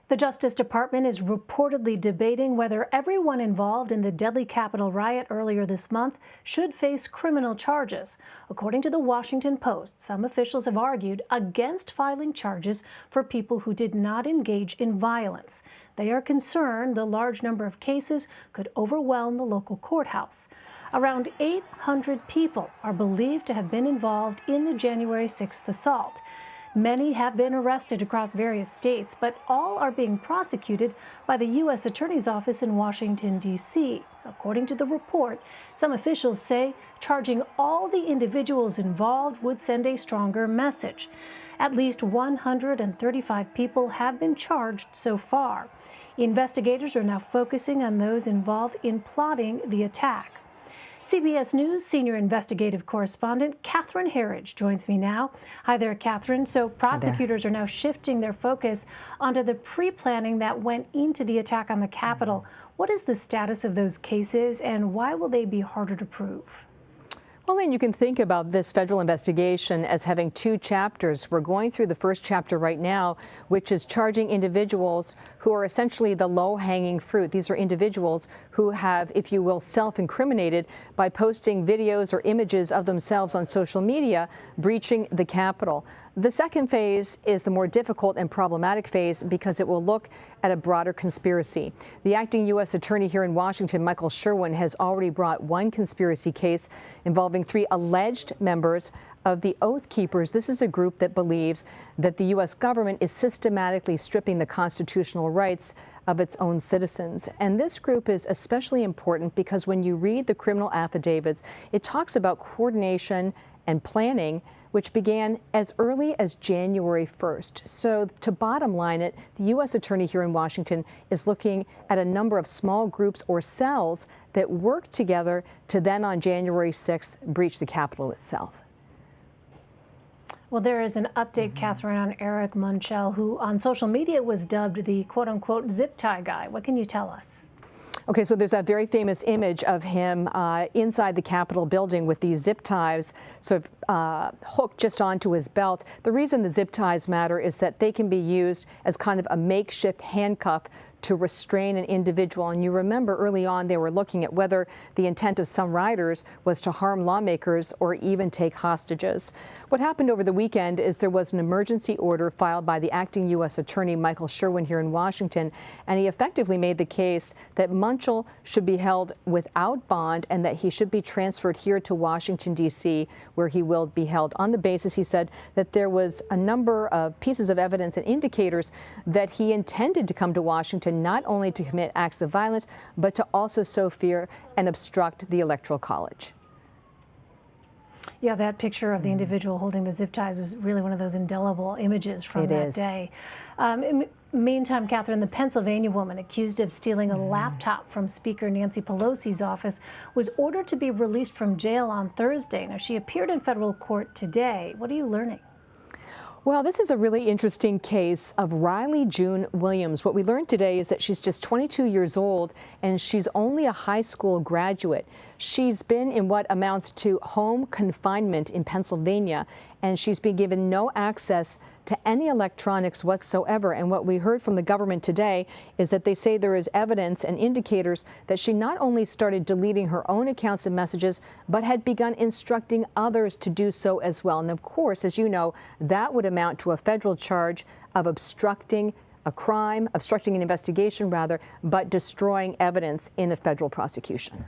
The Justice Department is reportedly debating whether everyone involved in the deadly Capitol riot earlier this month should face criminal charges. According to the Washington Post, some officials have argued against filing charges for people who did not engage in violence. They are concerned the large number of cases could overwhelm the local courthouse. Around 800 people are believed to have been involved in the January 6th assault. Many have been arrested across various states, but all are being prosecuted by the U.S. Attorney's Office in Washington, D.C. According to the report, some officials say charging all the individuals involved would send a stronger message. At least 135 people have been charged so far. Investigators are now focusing on those involved in plotting the attack. CBS News senior investigative correspondent Catherine Herridge joins me now. Hi there, Catherine. So prosecutors are now shifting their focus onto the pre-planning that went into the attack on the Capitol. What is the status of those cases, and why will they be harder to prove? Well, then you can think about this federal investigation as having two chapters. We're going through the first chapter right now, which is charging individuals who are essentially the low-hanging fruit. These are individuals who have, if you will, self-incriminated by posting videos or images of themselves on social media breaching the Capitol. The second phase is the more difficult and problematic phase because it will look at a broader conspiracy. The acting U.S. attorney here in Washington, Michael Sherwin, has already brought one conspiracy case involving 3 alleged members of the Oath Keepers. This is a group that believes that the U.S. government is systematically stripping the constitutional rights of its own citizens. And this group is especially important because when you read the criminal affidavits, it talks about coordination and planning, which began as early as January 1st. So to bottom line it, the U.S. attorney here in Washington is looking at a number of small groups or cells that work together to then on January 6th breach the Capitol itself. Well, there is an update, Catherine, on Eric Munchell, who on social media was dubbed the quote-unquote zip tie guy. What can you tell us? Okay, so there's that very famous image of him inside the Capitol building with these zip ties sort of hooked just onto his belt. The reason the zip ties matter is that they can be used as kind of a makeshift handcuff to restrain an individual. And you remember early on they were looking at whether the intent of some rioters was to harm lawmakers or even take hostages. What happened over the weekend is there was an emergency order filed by the acting U.S. attorney Michael Sherwin here in Washington, and he effectively made the case that Munchell should be held without bond and that he should be transferred here to Washington, D.C., where he will be held on the basis, he said, that there was a number of pieces of evidence and indicators that he intended to come to Washington not only to commit acts of violence, but to also sow fear and obstruct the Electoral College. Yeah, that picture of the individual holding the zip ties was really one of those indelible images from that day. Meantime, Catherine, the Pennsylvania woman accused of stealing a laptop from Speaker Nancy Pelosi's office was ordered to be released from jail on Thursday. Now, she appeared in federal court today. What are you learning? Well, this is a really interesting case of Riley June Williams. What we learned today is that she's just 22 years old and she's only a high school graduate. She's been in what amounts to home confinement in Pennsylvania, and she's been given no access to any electronics whatsoever. And what we heard from the government today is that they say there is evidence and indicators that she not only started deleting her own accounts and messages, but had begun instructing others to do so as well. And of course, as you know, that would amount to a federal charge of obstructing a crime, obstructing an investigation rather, but destroying evidence in a federal prosecution.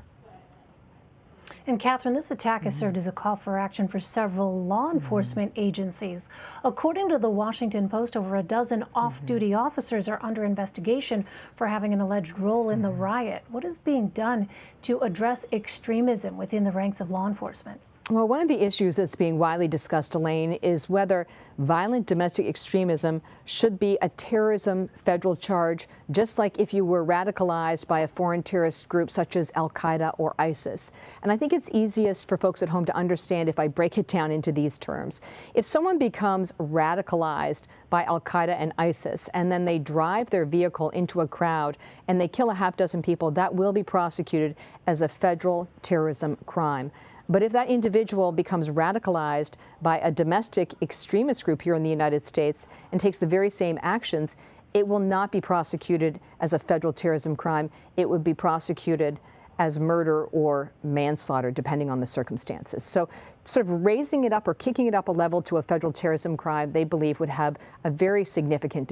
And Catherine, this attack has served as a call for action for several law enforcement agencies. According to the Washington Post, over a dozen off-duty officers are under investigation for having an alleged role in the riot. What is being done to address extremism within the ranks of law enforcement? Well, one of the issues that's being widely discussed, Elaine, is whether violent domestic extremism should be a terrorism federal charge, just like if you were radicalized by a foreign terrorist group such as Al-Qaeda or ISIS. And I think it's easiest for folks at home to understand if I break it down into these terms. If someone becomes radicalized by Al-Qaeda and ISIS, and then they drive their vehicle into a crowd and they kill a half dozen people, that will be prosecuted as a federal terrorism crime. But if that individual becomes radicalized by a domestic extremist group here in the United States and takes the very same actions, it will not be prosecuted as a federal terrorism crime. It would be prosecuted as murder or manslaughter, depending on the circumstances. So sort of raising it up or kicking it up a level to a federal terrorism crime, they believe would have a very significant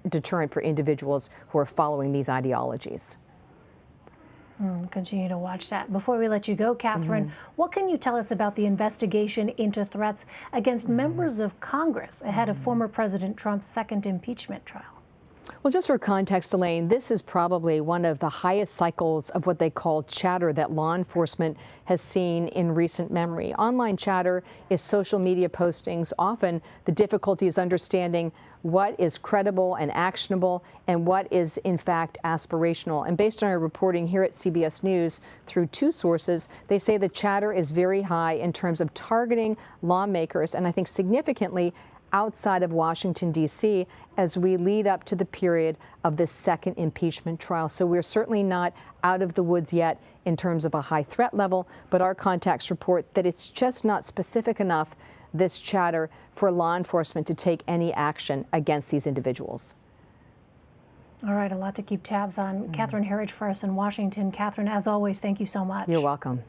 deterrent for individuals who are following these ideologies. Continue to watch that. Before we let you go, Catherine, what can you tell us about the investigation into threats against members of Congress ahead of former President Trump's second impeachment trial? Well, just for context, Elaine, this is probably one of the highest cycles of what they call chatter that law enforcement has seen in recent memory. Online chatter is social media postings. Often the difficulty is understanding what is credible and actionable and what is in fact aspirational. And based on our reporting here at CBS News through two sources, they say the chatter is very high in terms of targeting lawmakers, and I think significantly outside of Washington, D.C., as we lead up to the period of this second impeachment trial. So we're certainly not out of the woods yet in terms of a high threat level, but our contacts report that it's just not specific enough, this chatter, for law enforcement to take any action against these individuals. All right, a lot to keep tabs on. Catherine Herridge for us in Washington. Catherine, as always, thank you so much. You're welcome.